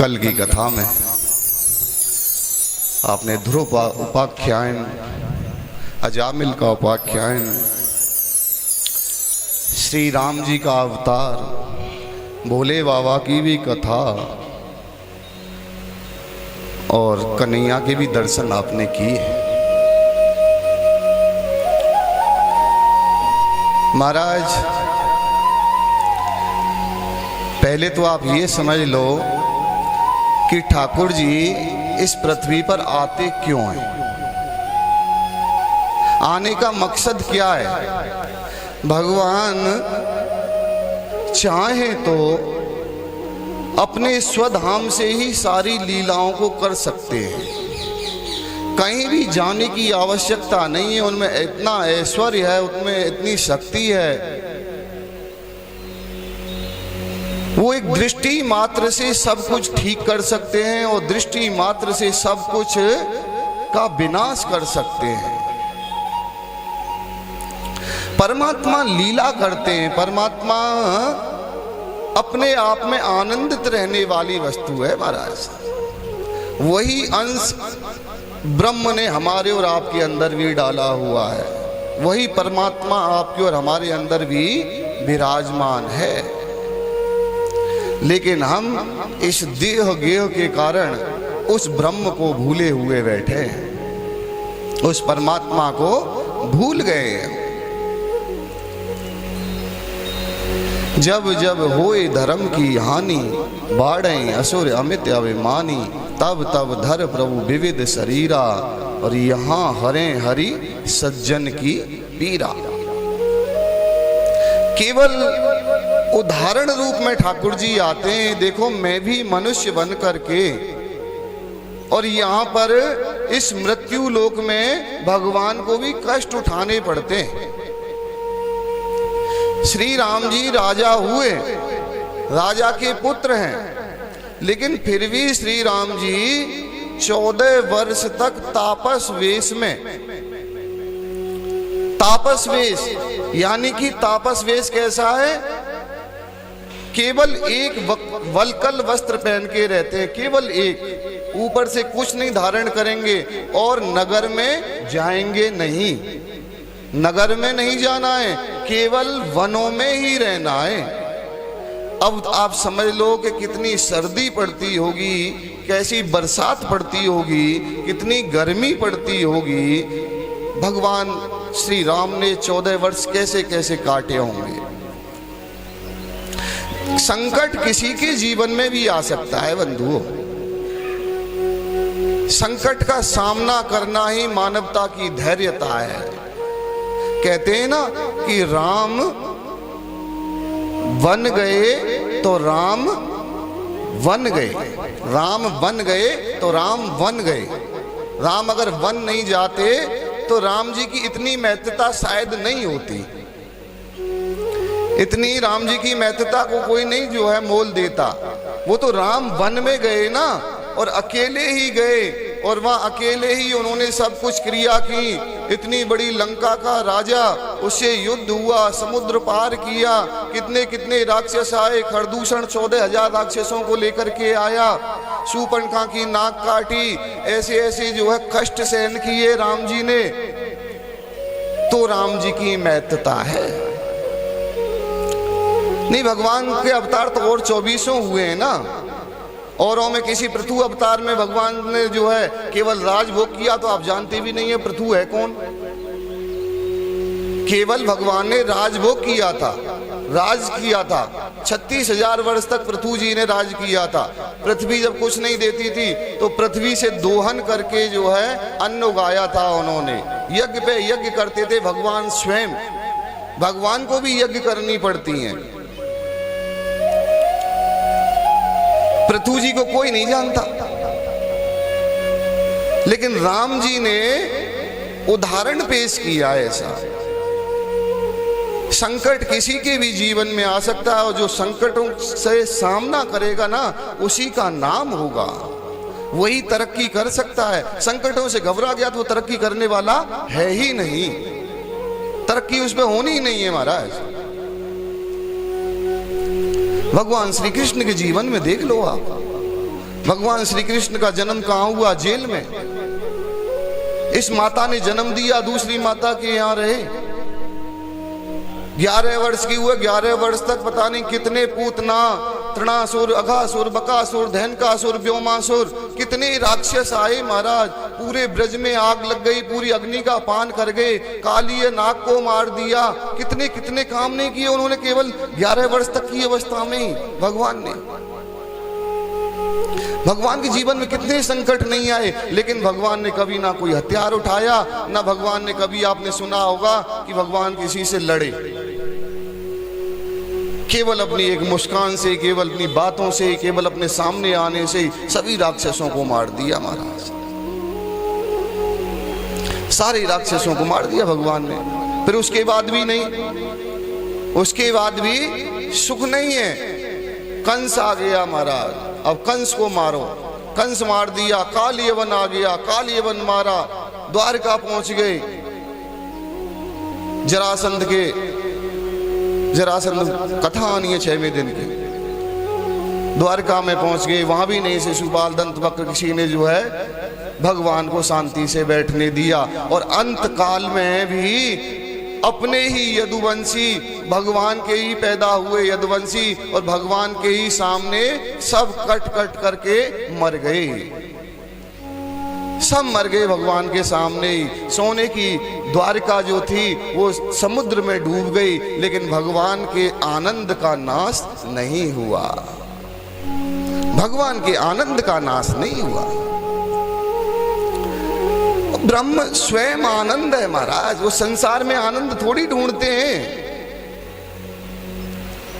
कल की कथा में आपने ध्रुव उपाख्यान, अजामिल का उपाख्यान, श्री राम जी का अवतार, भोले बाबा की भी कथा और कन्हैया के भी दर्शन आपने किए। महाराज, पहले तो आप ये समझ लो कि ठाकुर जी इस पृथ्वी पर आते क्यों हैं, आने का मकसद क्या है। भगवान चाहे तो अपने स्वधाम से ही सारी लीलाओं को कर सकते हैं, कहीं भी जाने की आवश्यकता नहीं है। उनमें इतना ऐश्वर्य है, उनमें इतनी शक्ति है, वो एक दृष्टि मात्र से सब कुछ ठीक कर सकते हैं और दृष्टि मात्र से सब कुछ का विनाश कर सकते हैं। परमात्मा लीला करते हैं। परमात्मा अपने आप में आनंदित रहने वाली वस्तु है महाराज। वही अंश ब्रह्म ने हमारे और आपके अंदर भी डाला हुआ है। वही परमात्मा आपके और हमारे अंदर भी विराजमान है। लेकिन हम इस देह गेह के कारण उस ब्रह्म को भूले हुए बैठे हैं, उस परमात्मा को भूल गए हैं। जब जब होए धर्म की हानि, बाढ़ें असुर अमित अभिमानी, तब तब धर प्रभु विविध शरीरा, और यहाँ हरे हरि सज्जन की पीरा। केवल उदाहरण रूप में ठाकुर जी आते हैं। देखो, मैं भी मनुष्य बन करके और यहाँ पर इस मृत्यु लोक में भगवान को भी कष्ट उठाने पड़ते हैं। श्री राम जी राजा हुए, राजा के पुत्र हैं, लेकिन फिर भी श्री राम जी 14 वर्ष तक तापस वेश में, तापस वेश यानी कि तापस वेश कैसा है, केवल एक वल्कल वस्त्र पहन के रहते हैं, केवल एक, ऊपर से कुछ नहीं धारण करेंगे और नगर में जाएंगे नहीं, नगर में नहीं जाना है, केवल वनों में ही रहना है। अब आप समझ लो कि कितनी सर्दी पड़ती होगी, कैसी बरसात पड़ती होगी, कितनी गर्मी पड़ती होगी। भगवान श्री राम ने 14 वर्ष कैसे कैसे काटे होंगे। संकट किसी के जीवन में भी आ सकता है बंधुओं। संकट का सामना करना ही मानवता की धैर्यता है। कहते हैं ना कि राम वन गए तो राम वन गए, राम वन गए तो राम वन गए। राम अगर वन नहीं जाते तो राम जी की इतनी महत्ता शायद नहीं होती। इतनी राम जी की महत्ता को कोई नहीं जो है मोल देता। वो तो राम वन में गए ना, और अकेले ही गए, और वहां अकेले ही उन्होंने सब कुछ क्रिया की। इतनी बड़ी लंका का राजा, उससे युद्ध हुआ, समुद्र पार किया, कितने कितने राक्षस आए, खरदूषण 14,000 राक्षसों को लेकर के आया, शूर्पणखा की नाक काटी, ऐसे ऐसे जो है कष्ट सहन किए राम जी ने। तो राम जी की महत्ता है। नहीं, भगवान के अवतार तो और 24 हुए हैं ना। औरों में किसी पृथु अवतार में भगवान ने जो है केवल राजभोग किया, तो आप जानते भी नहीं है पृथु है कौन। केवल भगवान ने राजभोग किया था, राज किया था। 36,000 वर्ष तक पृथु जी ने राज किया था। पृथ्वी जब कुछ नहीं देती थी तो पृथ्वी से दोहन करके जो है अन्न उगाया था उन्होंने। यज्ञ पे यज्ञ करते थे भगवान स्वयं। भगवान को भी यज्ञ करनी पड़ती है। पृथु जी को कोई नहीं जानता, लेकिन राम जी ने उदाहरण पेश किया है ऐसा। संकट किसी के भी जीवन में आ सकता है, और जो संकटों से सामना करेगा ना, उसी का नाम होगा, वही तरक्की कर सकता है। संकटों से घबरा गया तो वो तरक्की करने वाला है ही नहीं, तरक्की उसमें होनी ही नहीं है महाराज। भगवान श्री कृष्ण के जीवन में देख लो आप, भगवान श्री कृष्ण का जन्म कहाँ हुआ? जेल में। इस माता ने जन्म दिया, दूसरी माता के यहाँ रहे। 11 वर्ष की हुए, 11 वर्ष तक पता नहीं कितने पूतना, तृणासुर, अघासुर, बकासुर, धैनकासुर, व्योमासुर, कितने राक्षस आए महाराज। पूरे ब्रज में आग लग गई, पूरी अग्नि का पान कर गए, कालिए नाग को मार दिया, कितने कितने काम नहीं किए उन्होंने केवल 11 वर्ष तक की अवस्था में ही। भगवान ने, भगवान के जीवन में कितने संकट नहीं आए, लेकिन भगवान ने कभी ना कोई हथियार उठाया, ना भगवान ने कभी, आपने सुना होगा कि भगवान किसी से लड़े। केवल अपनी एक मुस्कान से, केवल अपनी बातों से, केवल अपने सामने आने से सभी राक्षसों को मार दिया महाराज। सारे राक्षसों को मार दिया भगवान ने। फिर उसके बाद भी नहीं, उसके बाद भी सुख नहीं है। कंस आ गया महाराज, अब कंस को मारो। कंस मार दिया, कालियवन आ गया, कालियवन मारा, द्वारका पहुंच गए। जरासंध के, जरासंध कथा आनी है 6वें दिन की, द्वारका में पहुंच गए। वहां भी नहीं शिशुपाल दंतवक्र किसी ने जो है भगवान को शांति से बैठने दिया। और अंत काल में भी अपने ही यदुवंशी, भगवान के ही पैदा हुए यदुवंशी, और भगवान के ही सामने सब कट कट करके मर गए। सब मर गए भगवान के सामने ही। सोने की द्वारका जो थी वो समुद्र में डूब गई, लेकिन भगवान के आनंद का नाश नहीं हुआ। भगवान के आनंद का नाश नहीं हुआ। ब्रह्म स्वयं आनंद है महाराज। वो संसार में आनंद थोड़ी ढूंढते हैं।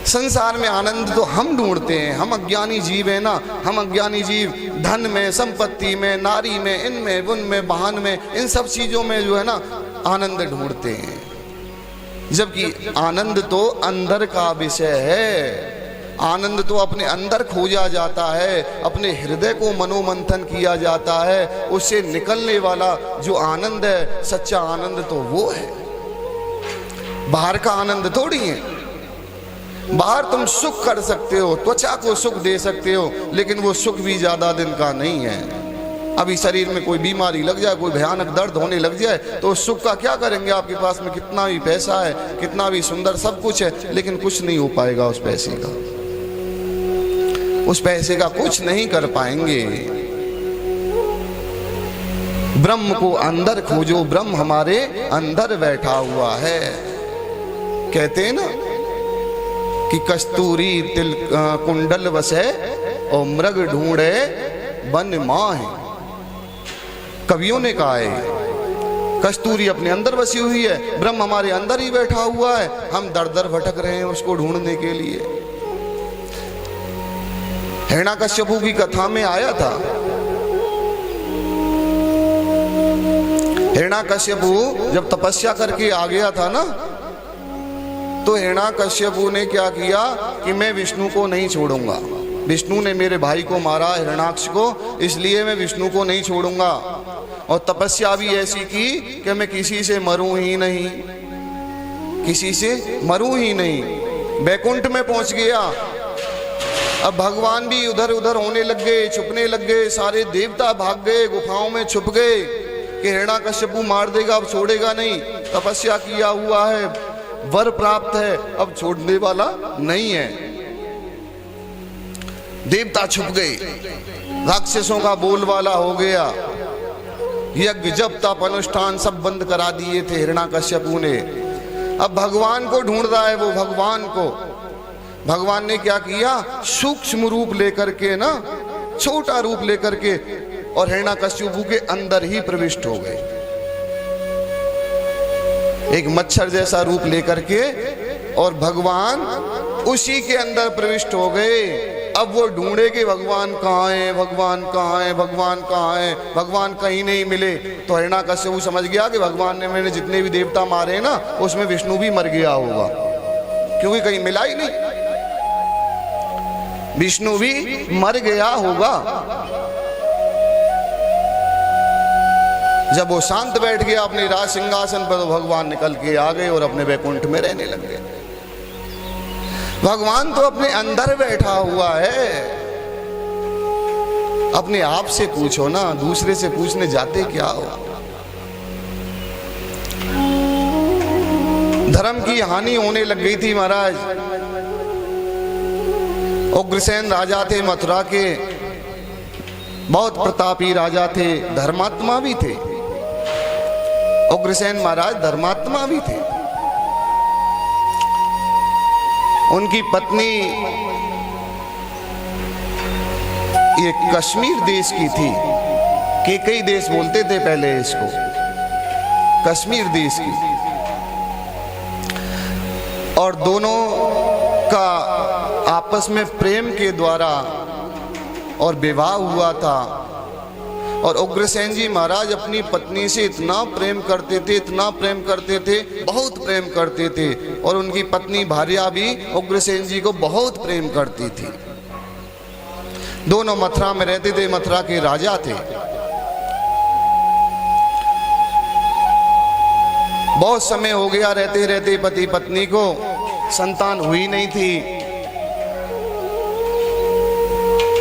संसार में आनंद तो हम ढूंढते हैं। हम अज्ञानी जीव है ना, हम अज्ञानी जीव धन में, संपत्ति में, नारी में, इनमें, उनमें, वाहन में, इन सब चीजों में जो है ना आनंद ढूंढते हैं। जबकि आनंद तो अंदर का विषय है। आनंद तो अपने अंदर खोजा जाता है, अपने हृदय को मनोमंथन किया जाता है। उससे निकलने वाला जो आनंद है, सच्चा आनंद तो वो है। बाहर का आनंद थोड़ी है। बाहर तुम सुख कर सकते हो, त्वचा को सुख दे सकते हो, लेकिन वो सुख भी ज्यादा दिन का नहीं है। अभी शरीर में कोई बीमारी लग जाए, कोई भयानक दर्द होने लग जाए, तो उस सुख का क्या करेंगे? आपके पास में कितना भी पैसा है, कितना भी सुंदर सब कुछ है, लेकिन कुछ नहीं हो पाएगा उस पैसे का। उस पैसे का कुछ नहीं कर पाएंगे। ब्रह्म को अंदर खोजो, ब्रह्म हमारे अंदर बैठा हुआ है। कहते हैं ना कि कस्तूरी तिल कुंडल वसे और मृग ढूंढे बन माहे। कवियों ने कहा है कस्तूरी अपने अंदर बसी हुई है, ब्रह्म हमारे अंदर ही बैठा हुआ है। हम दर दर भटक रहे हैं उसको ढूंढने के लिए। हिरण्याकश्यपु की कथा में आया था। हिरण्याकश्यपु जब तपस्या करके आ गया था ना, तो हिरण्याकश्यपु ने क्या किया कि मैं विष्णु को नहीं छोड़ूंगा। विष्णु ने मेरे भाई को मारा, हिरण्याक्ष को, इसलिए मैं विष्णु को नहीं छोड़ूंगा। और तपस्या भी ऐसी की कि मैं किसी से मरूं ही नहीं, किसी से मरूं ही नहीं। बैकुंठ में पहुंच गया। अब भगवान भी उधर उधर होने लग गए, छुपने लग गए। सारे देवता भाग गए, गुफाओं में छुप गए कि हिरण्याकश्यपु मार देगा, अब छोड़ेगा नहीं। तपस्या किया हुआ है, वर प्राप्त है, अब छोड़ने वाला नहीं है। देवता छुप गए, राक्षसों का बोलबाला हो गया। यज्ञ जप तप अनुष्ठान सब बंद करा दिए थे हिरण्याकश्यपु ने। अब भगवान को ढूंढ रहा है वो, भगवान को। भगवान ने क्या किया? सूक्ष्म रूप लेकर के ना, छोटा रूप लेकर के, और हिरण्याकश्यपु के अंदर ही प्रविष्ट हो गए। एक मच्छर जैसा रूप लेकर के, और भगवान उसी के अंदर प्रविष्ट हो गए। अब वो ढूंढे कि भगवान कहाँ है, भगवान कहाँ है, भगवान कहाँ है। भगवान कहीं नहीं मिले। तो हिरण्याकश्यपु समझ गया कि भगवान ने, मैंने जितने भी देवता मारे ना, उसमें विष्णु भी मर गया होगा, क्योंकि कहीं मिला ही नहीं। विष्णु भी मर गया होगा। जब वो शांत बैठ गया अपने राज सिंहासन पर, तो भगवान निकल के आ गए और अपने वैकुंठ में रहने लग गए। भगवान तो अपने अंदर बैठा हुआ है। अपने आप से पूछो ना, दूसरे से पूछने जाते क्या हो। धर्म की हानि होने लग गई थी महाराज। उग्रसेन राजा थे मथुरा के, बहुत प्रतापी राजा थे, धर्मात्मा भी थे। उग्रसेन महाराज धर्मात्मा भी थे। उनकी पत्नी ये कश्मीर देश की थी, कई देश बोलते थे पहले इसको, कश्मीर देश की। और दोनों का आपस में प्रेम के द्वारा और विवाह हुआ था। और उग्रसेन जी महाराज अपनी पत्नी से इतना प्रेम करते थे, इतना प्रेम करते थे, बहुत प्रेम करते थे। और उनकी पत्नी भार्या भी उग्रसेन जी को बहुत प्रेम करती थी। दोनों मथुरा में रहते थे, मथुरा के राजा थे। बहुत समय हो गया रहते रहते पति पत्नी को संतान हुई नहीं थी।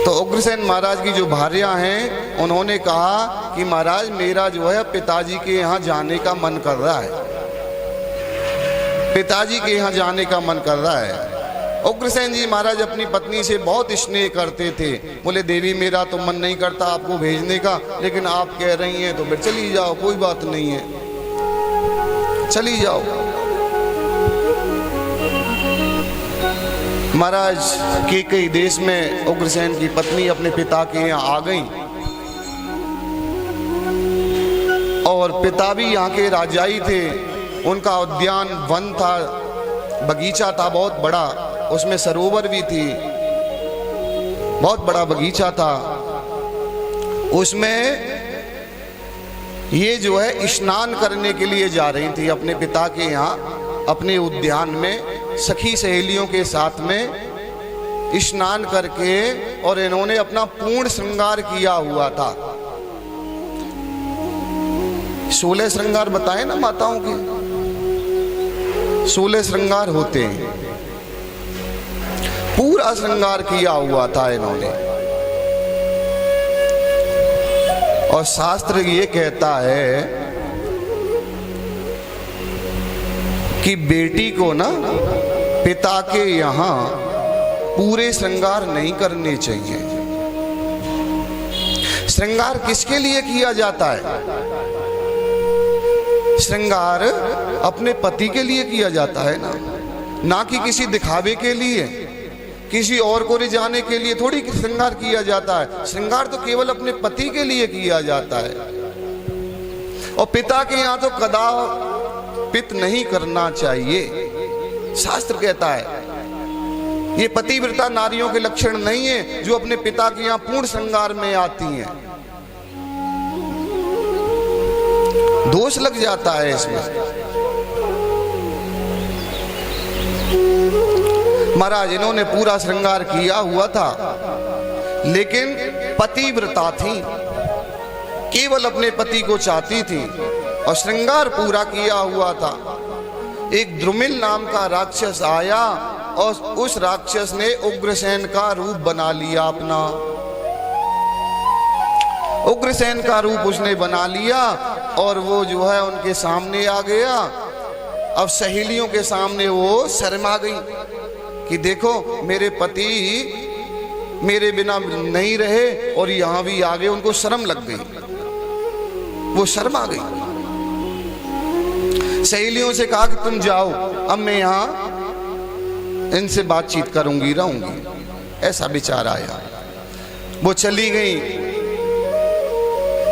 तो उग्रसेन महाराज की जो भार्या हैं, उन्होंने कहा कि महाराज मेरा जो है पिताजी के यहाँ जाने का मन कर रहा है, पिताजी के यहाँ जाने का मन कर रहा है। उग्रसेन जी महाराज अपनी पत्नी से बहुत स्नेह करते थे। बोले देवी मेरा तो मन नहीं करता आपको भेजने का, लेकिन आप कह रही हैं तो फिर चली जाओ, कोई बात नहीं है, चली जाओ। महाराज कई देश में उग्रसेन की पत्नी अपने पिता के यहाँ आ गई। और पिता भी यहाँ के राजाई थे। उनका उद्यान वन था, बगीचा था बहुत बड़ा, उसमें सरोवर भी थी, बहुत बड़ा बगीचा था। उसमें ये जो है स्नान करने के लिए जा रही थी अपने पिता के यहाँ, अपने उद्यान में सखी सहेलियों के साथ में स्नान करके। और इन्होंने अपना पूर्ण श्रृंगार किया हुआ था। 16 श्रृंगार बताए ना माताओं के, 16 श्रृंगार होते हैं। पूरा श्रृंगार किया हुआ था इन्होंने। और शास्त्र ये कहता है कि बेटी को ना पिता के यहाँ पूरे श्रृंगार नहीं करने चाहिए। श्रृंगार किसके लिए किया जाता है? श्रृंगार अपने पति के लिए किया जाता है ना कि किसी दिखावे के लिए, किसी और को रिझाने के लिए थोड़ी श्रृंगार किया जाता है। श्रृंगार तो केवल अपने पति के लिए किया जाता है। और पिता के यहाँ तो कदापित नहीं करना चाहिए, शास्त्र कहता है। ये पतिव्रता नारियों के लक्षण नहीं है जो अपने पिता के यहाँ पूर्ण श्रृंगार में आती हैं। दोष लग जाता है इसमें। महाराज इन्होंने पूरा श्रृंगार किया हुआ था, लेकिन पतिव्रता थी, केवल अपने पति को चाहती थी और श्रृंगार पूरा किया हुआ था। एक द्रुमिल नाम का राक्षस आया और उस राक्षस ने उग्रसेन का रूप बना लिया अपना। उग्रसेन का रूप उसने बना लिया और वो जो है उनके सामने आ गया। अब सहेलियों के सामने वो शर्मा गई कि देखो मेरे पति मेरे बिना नहीं रहे और यहां भी आ गए। उनको शर्म लग गई, वो शर्मा गई। सहेलियों से कहा कि तुम जाओ, अब मैं यहां इनसे बातचीत करूंगी, रहूंगी। ऐसा विचार आया, वो चली गई।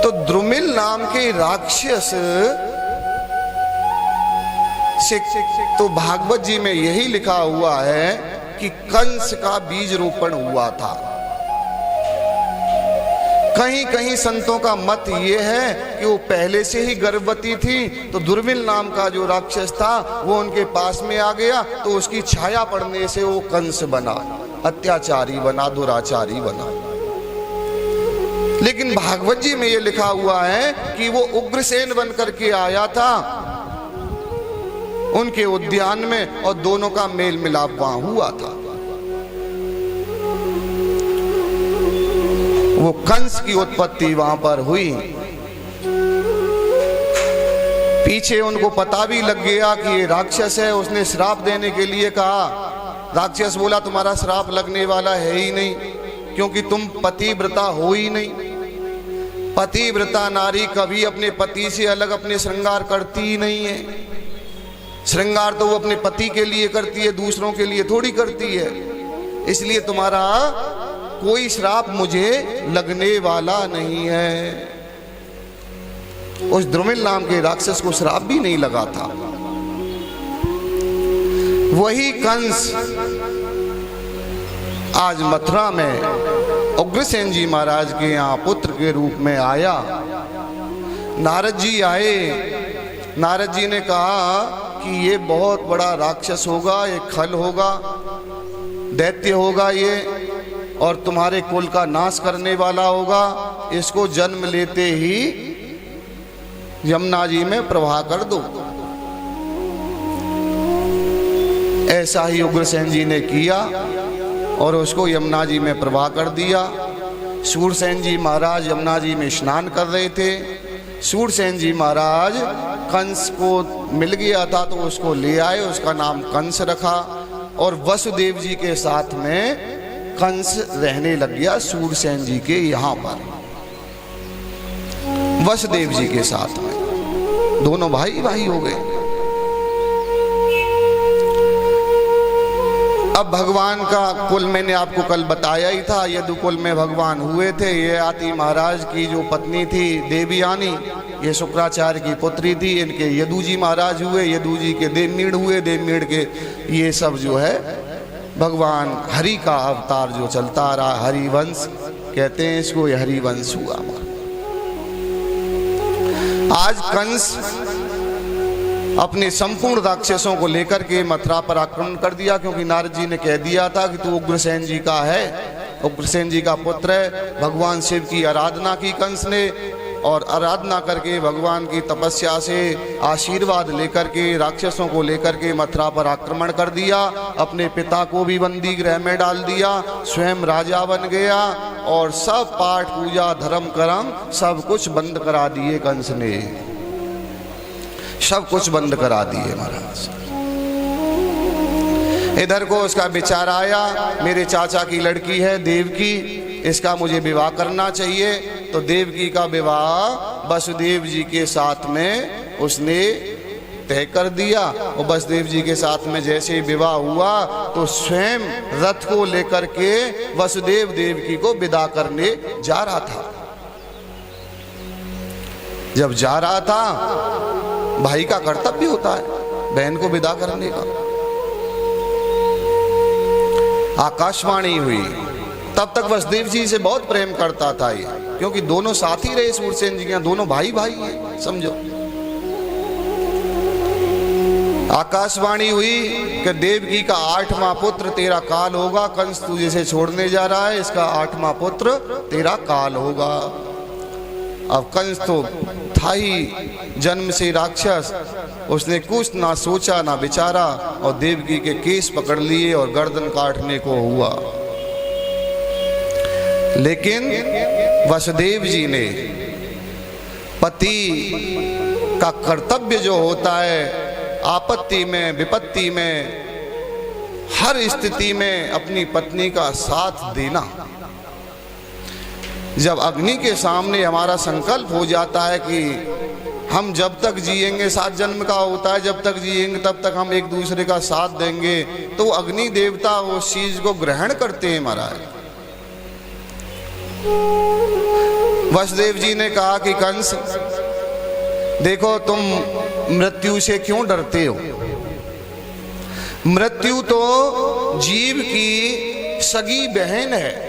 तो द्रुमिल नाम के राक्षस से तो भागवत जी में यही लिखा हुआ है कि कंस का बीज रोपण हुआ था। कहीं कहीं संतों का मत ये है कि वो पहले से ही गर्भवती थी, तो दुर्मिल नाम का जो राक्षस था वो उनके पास में आ गया, तो उसकी छाया पड़ने से वो कंस बना, अत्याचारी बना, दुराचारी बना। लेकिन भागवत जी में ये लिखा हुआ है कि वो उग्रसेन बन करके आया था उनके उद्यान में और दोनों का मेल मिलाप वहां हुआ था। वो कंस की उत्पत्ति वहां पर हुई। पीछे उनको पता भी लग गया कि ये राक्षस है, उसने श्राप देने के लिए कहा। राक्षस बोला तुम्हारा श्राप लगने वाला है ही नहीं, क्योंकि तुम पतिव्रता हो ही नहीं। पतिव्रता नारी कभी अपने पति से अलग अपने श्रृंगार करती ही नहीं है। श्रृंगार तो वो अपने पति के लिए करती है, दूसरों के लिए थोड़ी करती है। इसलिए तुम्हारा कोई श्राप मुझे लगने वाला नहीं है। उस द्रुमिल नाम के राक्षस को श्राप भी नहीं लगा था। वही कंस आज मथुरा में उग्रसेन जी महाराज के यहाँ पुत्र के रूप में आया। नारद जी आए। नारद जी ने कहा कि ये बहुत बड़ा राक्षस होगा, ये खल होगा, दैत्य होगा ये, और तुम्हारे कुल का नाश करने वाला होगा। इसको जन्म लेते ही यमुना जी में प्रवाह कर दो। ऐसा ही उग्रसेन जी ने किया और उसको यमुना जी में प्रवाह कर दिया। शूरसेन जी महाराज यमुना जी में स्नान कर रहे थे। शूरसेन जी महाराज कंस को मिल गया था तो उसको ले आए, उसका नाम कंस रखा, और वसुदेव जी के साथ में कंस रहने लग गया शूरसेन जी के यहाँ पर। वसुदेव जी के साथ में दोनों भाई भाई हो गए। अब भगवान का कुल मैंने आपको कल बताया ही था, यदुकुल में भगवान हुए थे। ये आती महाराज की जो पत्नी थी देवयानी, ये शुक्राचार्य की पुत्री थी। इनके यदु जी महाराज हुए, यदु जी के देवमीड़ हुए, देवमीड़ के ये सब जो है भगवान हरि का अवतार जो चलता आ रहा, हरिवंश कहते हैं इसको, ये हरिवंश हुआ। आज कंस अपने संपूर्ण राक्षसों को लेकर के मथुरा पर आक्रमण कर दिया, क्योंकि नारद जी ने कह दिया था कि तू उग्रसेन जी का है, उग्रसेन जी का पुत्र है। भगवान शिव की आराधना की कंस ने, और आराधना करके भगवान की तपस्या से आशीर्वाद लेकर के राक्षसों को लेकर के मथुरा पर आक्रमण कर दिया। अपने पिता को भी बंदी गृह में डाल दिया, स्वयं राजा बन गया, और सब पाठ पूजा धर्म कर्म सब कुछ बंद करा दिए कंस ने, सब कुछ बंद करा दिए महाराज। इधर को उसका विचार आया, मेरे चाचा की लड़की है देवकी, इसका मुझे विवाह करना चाहिए। तो देवकी का विवाह वसुदेव जी के साथ में उसने तय कर दिया। और वसुदेव जी के साथ में जैसे विवाह हुआ तो स्वयं रथ को लेकर के वसुदेव देवकी को विदा करने जा रहा था। जब जा रहा था, भाई का कर्तव्य होता है बहन को विदा करने का। आकाशवाणी हुई। तब तक वसुदेव जी से बहुत प्रेम करता था ये, क्योंकि दोनों साथी रहे शूरसेन जी के, दोनों भाई भाई हैं, समझो। आकाशवाणी हुई कि देवकी का 8वां पुत्र तेरा काल होगा। कंस तुझे से छोड़ने जा रहा है, इसका 8वां पुत्र तेरा काल होगा। अब कंस तो था ही जन्म से राक्षस, उसने कुछ ना सोचा ना विचारा और देवकी के केस पकड़ लिए और गर्दन काटने को हुआ। लेकिन वसुदेव जी ने पति का कर्तव्य जो होता है, आपत्ति में विपत्ति में हर स्थिति में अपनी पत्नी का साथ देना। जब अग्नि के सामने हमारा संकल्प हो जाता है कि हम जब तक जिएंगे, 7 जन्म का होता है, जब तक जिएंगे तब तक हम एक दूसरे का साथ देंगे, तो अग्नि देवता उस चीज को ग्रहण करते हैं महाराज। वसुदेव जी ने कहा कि कंस देखो, तुम मृत्यु से क्यों डरते हो? मृत्यु तो जीव की सगी बहन है।